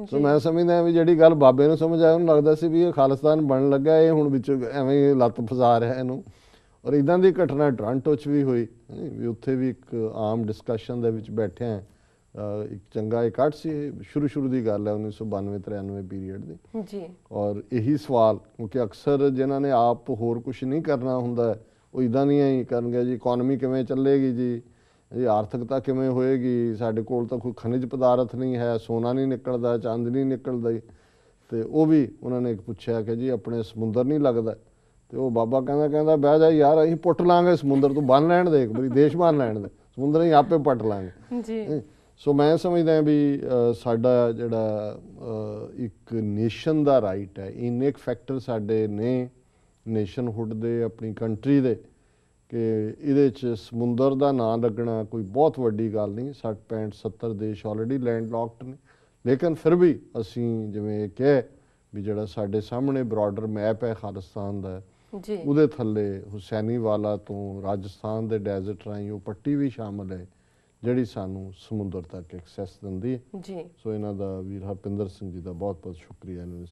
ਸੋ ਮੈਂ ਸਮਝਦਾ ਵੀ ਜਿਹੜੀ ਗੱਲ ਬਾਬੇ ਨੂੰ ਸਮਝ ਆਇਆ ਉਹਨੂੰ ਲੱਗਦਾ ਸੀ ਵੀ ਇਹ ਖਾਲਿਸਤਾਨ ਬਣਨ ਲੱਗਾ, ਇਹ ਹੁਣ ਵਿੱਚ ਐਵੇਂ ਲੱਤ ਫਸਾ ਰਿਹਾ ਇਹਨੂੰ। ਔਰ ਇੱਦਾਂ ਦੀ ਘਟਨਾ ਟੋਰਾਂਟੋ 'ਚ ਵੀ ਹੋਈ ਵੀ ਉੱਥੇ ਵੀ ਇੱਕ ਆਮ ਡਿਸਕਸ਼ਨ ਦੇ ਵਿੱਚ ਬੈਠਿਆ ਇੱਕ ਚੰਗਾ ਇਕੱਠ ਸੀ। ਸ਼ੁਰੂ ਦੀ ਗੱਲ ਹੈ 1992-93 ਪੀਰੀਅਡ ਦੀ ਜੀ। ਔਰ ਇਹੀ ਸਵਾਲ ਕਿਉਂਕਿ ਅਕਸਰ ਜਿਨ੍ਹਾਂ ਨੇ ਆਪ ਹੋਰ ਕੁਝ ਨਹੀਂ ਕਰਨਾ ਹੁੰਦਾ ਉਹ ਇੱਦਾਂ ਦੀਆਂ ਹੀ ਕਰਨਗੇ ਜੀ ਇਕੋਨਮੀ ਕਿਵੇਂ ਚੱਲੇਗੀ ਜੀ, ਆਰਥਿਕਤਾ ਕਿਵੇਂ ਹੋਏਗੀ, ਸਾਡੇ ਕੋਲ ਤਾਂ ਕੋਈ ਖਣਿਜ ਪਦਾਰਥ ਨਹੀਂ ਹੈ, ਸੋਨਾ ਨਹੀਂ ਨਿਕਲਦਾ, ਚਾਂਦੀ ਨਹੀਂ ਨਿਕਲਦਾ। ਤੇ ਉਹ ਵੀ ਉਹਨਾਂ ਨੇ ਪੁੱਛਿਆ ਕਿ ਜੀ ਆਪਣੇ ਸਮੁੰਦਰ ਨਹੀਂ ਲੱਗਦਾ ਤੇ ਉਹ ਬਾਬਾ ਕਹਿੰਦਾ ਬਹਿ ਜਾ ਯਾਰ ਅਸੀਂ ਪੁੱਟ ਲਾਂਗੇ ਸਮੁੰਦਰ, ਤੋਂ ਬੰਨ ਲੈਣ ਦੇ, ਇੱਕ ਵਾਰੀ ਦੇਸ਼ ਬੰਨ ਲੈਣ ਦੇ, ਸਮੁੰਦਰ ਹੀ ਆਪੇ ਪੱਟ ਲਾਂਗੇ ਜੀ। ਸੋ ਮੈਂ ਸਮਝਦਾ ਵੀ ਸਾਡਾ ਜਿਹੜਾ ਇੱਕ ਨੇਸ਼ਨ ਦਾ ਰਾਈਟ ਹੈ, ਇੰਨੇ ਕੁ ਫੈਕਟਰ ਸਾਡੇ ਨੇ ਨੇਸ਼ਨਹੁੱਡ ਦੇ, ਆਪਣੀ ਕੰਟਰੀ ਦੇ, ਕਿ ਇਹਦੇ 'ਚ ਸਮੁੰਦਰ ਦਾ ਨਾਂ ਲੱਗਣਾ ਕੋਈ ਬਹੁਤ ਵੱਡੀ ਗੱਲ ਨਹੀਂ। 60-65-70 ਦੇਸ਼ ਆਲਰੇਡੀ ਲੈਂਡ ਲੌਕਡ ਨੇ, ਲੇਕਿਨ ਫਿਰ ਵੀ ਅਸੀਂ ਜਿਵੇਂ ਇਹ ਕਹੇ ਵੀ ਜਿਹੜਾ ਸਾਡੇ ਸਾਹਮਣੇ ਬਰਾਡਰ ਮੈਪ ਹੈ ਖਾਲਿਸਤਾਨ ਦਾ ਜੀ, ਉਹਦੇ ਥੱਲੇ ਹੁਸੈਨੀਵਾਲਾ ਤੋਂ ਰਾਜਸਥਾਨ ਦੇ ਡੈਜ਼ਰਟ ਰਾਹੀਂ ਉਹ ਪੱਟੀ ਵੀ ਸ਼ਾਮਲ ਹੈ ਜਿਹੜੀ ਸਾਨੂੰ ਸਮੁੰਦਰ ਤੱਕ ਐਕਸੈਸ ਦਿੰਦੀ ਹੈ ਜੀ। ਸੋ ਇਹਨਾਂ ਦਾ ਵੀਰ ਹਰਪਿੰਦਰ ਸਿੰਘ ਜੀ ਦਾ ਬਹੁਤ ਬਹੁਤ ਸ਼ੁਕਰੀਆ ਇਹਨਾਂ ਨੇ।